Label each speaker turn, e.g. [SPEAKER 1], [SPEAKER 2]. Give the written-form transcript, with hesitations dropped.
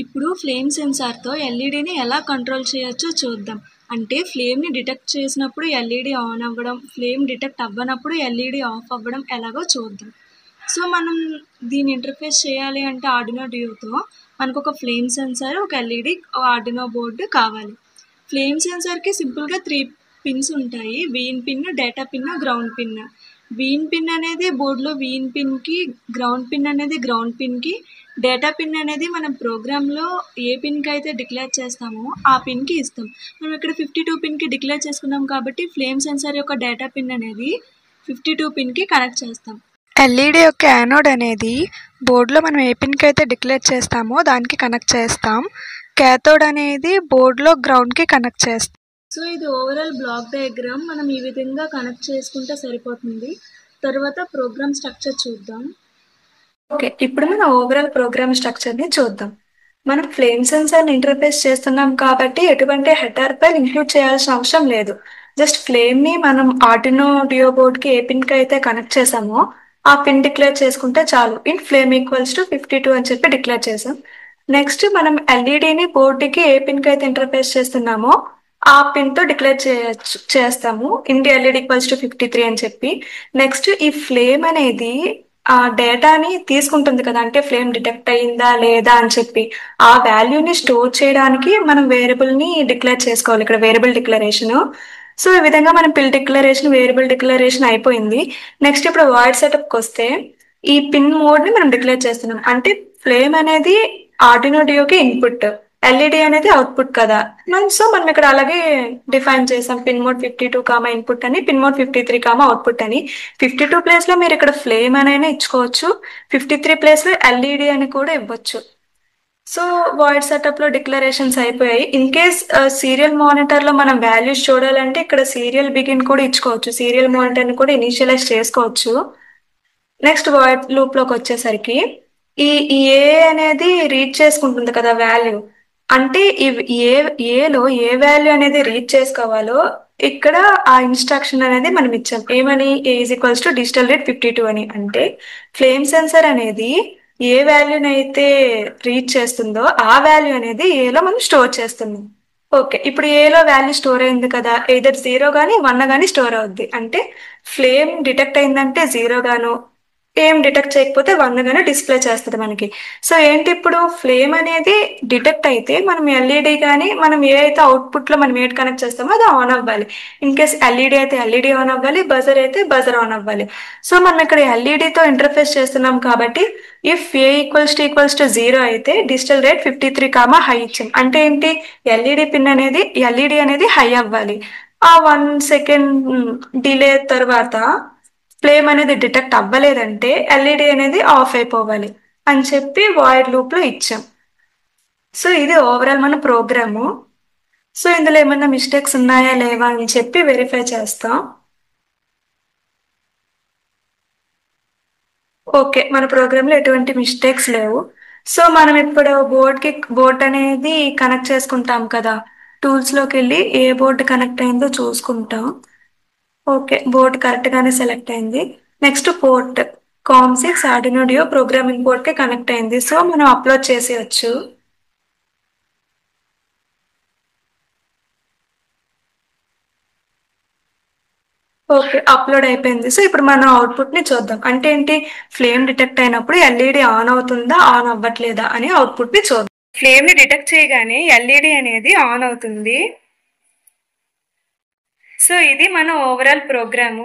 [SPEAKER 1] ఇప్పుడు ఫ్లేమ్ సెన్సార్తో ఎల్ఈడిని ఎలా కంట్రోల్ చేయొచ్చో చూద్దాం. అంటే ఫ్లేమ్ని డిటెక్ట్ చేసినప్పుడు ఎల్ఈడి ఆన్ అవ్వడం, ఫ్లేమ్ డిటెక్ట్ అవ్వనప్పుడు ఎల్ఈడి ఆఫ్ అవ్వడం ఎలాగో చూద్దాం. సో మనం దీన్ని ఇంటర్ఫేస్ చేయాలి అంటే ఆర్డినో డ్యూతో మనకు ఒక ఫ్లేమ్ సెన్సార్, ఒక ఎల్ఈడి, ఆర్డినో బోర్డు కావాలి. ఫ్లేమ్ సెన్సార్కి సింపుల్గా 3 పిన్స్ ఉంటాయి. VIN pin, data pin, ground pin. VIN pin అనేది బోర్డులో వీన్ పిన్కి, గ్రౌండ్ పిన్ అనేది గ్రౌండ్ పిన్కి, డేటా పిన్ అనేది మనం ప్రోగ్రాంలో ఏ పిన్కి అయితే డిక్లేర్ చేస్తామో ఆ పిన్కి ఇస్తాం. మనం ఇక్కడ 52 పిన్కి డిక్లేర్ చేసుకున్నాం కాబట్టి ఫ్లేమ్ సెన్సార్ యొక్క డేటా పిన్ అనేది 52 పిన్కి కనెక్ట్ చేస్తాం.
[SPEAKER 2] ఎల్ఈడి యొక్క యానోడ్ అనేది బోర్డులో మనం ఏ పిన్కి అయితే డిక్లేర్ చేస్తామో దానికి కనెక్ట్ చేస్తాం. క్యాథోడ్ అనేది బోర్డులో గ్రౌండ్కి కనెక్ట్ చేస్తాం.
[SPEAKER 1] సో ఇది ఓవరాల్ బ్లాక్ డయాగ్రామ్. మనం ఈ విధంగా కనెక్ట్ చేసుకుంటే సరిపోతుంది. తర్వాత ప్రోగ్రామ్ స్ట్రక్చర్ చూద్దాం.
[SPEAKER 2] ఓకే, ఇప్పుడు మనం ఓవరాల్ ప్రోగ్రామ్ స్ట్రక్చర్ని చూద్దాం. మనం ఫ్లేమ్ సెన్సార్ని ఇంటర్ఫేస్ చేస్తున్నాం కాబట్టి ఎటువంటి హెడర్ ఫైల్ ఇంక్లూడ్ చేయాల్సిన అవసరం లేదు. జస్ట్ ఫ్లేమ్ని మనం ఆర్డినో డియో బోర్డ్కి ఏ పిన్కి అయితే కనెక్ట్ చేసామో ఆ పిన్ డిక్లేర్ చేసుకుంటే చాలు. ఇన్ ఫ్లేమ్ ఈక్వల్స్ టు 52 అని చెప్పి డిక్లేర్ చేసాం. నెక్స్ట్ మనం ఎల్ఈడిని బోర్డుకి ఏ పిన్కి అయితే ఇంటర్ఫేస్ చేస్తున్నామో ఆ పిన్తో డిక్లేర్ చేస్తాము. In the LED equals to 53 అని చెప్పి. నెక్స్ట్ ఈ ఫ్లేమ్ అనేది ఆ డేటాని తీసుకుంటుంది కదా, అంటే ఫ్లేమ్ డిటెక్ట్ అయిందా లేదా అని చెప్పి ఆ వాల్యూని స్టోర్ చేయడానికి మనం వేరియబుల్ని డిక్లేర్ చేసుకోవాలి. ఇక్కడ వేరియబుల్ డిక్లరేషన్. సో ఈ విధంగా మనం పిల్ డిక్లరేషన్, వేరియబుల్ డిక్లరేషన్ అయిపోయింది. నెక్స్ట్ ఇప్పుడు వాయిడ్ సెటప్కి వస్తే ఈ పిన్ మోడ్ని మనం డిక్లేర్ చేస్తున్నాం. అంటే ఫ్లేమ్ అనేది ఆర్డినో డియోకి ఇన్పుట్, ఎల్ఈడి అనేది అవుట్పుట్ కదా. సో మనం ఇక్కడ అలాగే డిఫైన్ చేసాం పిన్ మోడ్ 52 కామా ఇన్పుట్ అని, పిన్ మోడ్ 53 కామా అవుట్పుట్ అని. 52 ప్లేస్లో మీరు ఇక్కడ ఫ్లేమ్ అనైనా ఇచ్చుకోవచ్చు, 53 ప్లేస్లో ఎల్ఈడి అని కూడా ఇవ్వచ్చు. సో వాయిడ్ సెటప్లో డిక్లరేషన్స్ అయిపోయాయి. ఇన్ కేస్ సీరియల్ మానిటర్లో మనం వాల్యూస్ చూడాలంటే ఇక్కడ సీరియల్ బిగిన్ కూడా ఇచ్చుకోవచ్చు, సీరియల్ మానిటర్ని కూడా ఇనిషియలైజ్ చేసుకోవచ్చు. నెక్స్ట్ వాయిడ్ లూప్లోకి వచ్చేసరికి ఈ ఏ అనేది రీడ్ చేసుకుంటుంది కదా వాల్యూ. అంటే ఏలో ఏ వాల్యూ అనేది రీడ్ చేసుకోవాలో ఇక్కడ ఆ ఇన్స్ట్రక్షన్ అనేది మనం ఇచ్చాం. ఏమని? A is equals to digital read 52 అని. అంటే ఫ్లేమ్ సెన్సర్ అనేది ఏ వాల్యూని అయితే రీడ్ చేస్తుందో ఆ వాల్యూ అనేది ఏలో మనం స్టోర్ చేస్తున్నాం. ఓకే, ఇప్పుడు ఏలో వాల్యూ స్టోర్ అయింది కదా, ఎయిదర్ 0 కానీ 1 కానీ స్టోర్ అవుద్ది. అంటే ఫ్లేమ్ డిటెక్ట్ అయిందంటే 0 గాను, ఏం డిటెక్ట్ చేయకపోతే 1 గానే డిస్ప్లే చేస్తుంది మనకి. సో ఏంటి, ఇప్పుడు ఫ్లేమ్ అనేది డిటెక్ట్ అయితే మనం ఎల్ఈడి కానీ మనం ఏ అయితే అవుట్పుట్లో మనం ఏది కనెక్ట్ చేస్తామో అది ఆన్ అవ్వాలి. ఇన్ కేస్ ఎల్ఈడి అయితే ఎల్ఈడి ఆన్ అవ్వాలి, బజర్ అయితే బజర్ ఆన్ అవ్వాలి. సో మనం ఇక్కడ ఎల్ఈడితో ఇంటర్ఫేస్ చేస్తున్నాం కాబట్టి ఇఫ్ ఏ ఈక్వల్స్ టు 0 అయితే డిజిటల్ రేట్ 53 కామా హై ఇచ్చాం. అంటే ఏంటి, ఎల్ఈడి అనేది హై అవ్వాలి. ఆ 1 సెకండ్ డిలే తర్వాత ఫ్లేమ్ అనేది డిటెక్ట్ అవ్వలేదంటే ఎల్ఈడి అనేది ఆఫ్ అయిపోవాలి అని చెప్పి వాయిడ్ లూప్లో ఇచ్చాం. సో ఇది ఓవరాల్ మన ప్రోగ్రాము. సో ఇందులో ఏమన్నా మిస్టేక్స్ ఉన్నాయా లేవా అని చెప్పి వెరిఫై చేస్తాం. ఓకే, మన ప్రోగ్రాంలో ఎటువంటి మిస్టేక్స్ లేవు. సో మనం ఇప్పుడు బోర్డ్ అనేది కనెక్ట్ చేసుకుంటాం కదా, టూల్స్లోకి వెళ్ళి ఏ బోర్డు కనెక్ట్ అయిందో చూసుకుంటాం. ఓకే, బోర్డ్ కరెక్ట్గానే సెలెక్ట్ అయింది. నెక్స్ట్ పోర్ట్ COM6 ఆర్డినో డియో ప్రోగ్రామింగ్ పోర్ట్కి కనెక్ట్ అయింది. సో మనం అప్లోడ్ చేసేయచ్చు. ఓకే, అప్లోడ్ అయిపోయింది. సో ఇప్పుడు మనం అవుట్పుట్ని చూద్దాం. అంటే ఏంటి, ఫ్లేమ్ డిటెక్ట్ అయినప్పుడు ఎల్ఈడి ఆన్ అవుతుందా ఆన్ అవ్వట్లేదా అని అవుట్పుట్ని చూద్దాం. ఫ్లేమ్ని డిటెక్ట్ చేయగానే ఎల్ఈడి అనేది ఆన్ అవుతుంది. సో ఇది మన ఓవరాల్ ప్రోగ్రాము.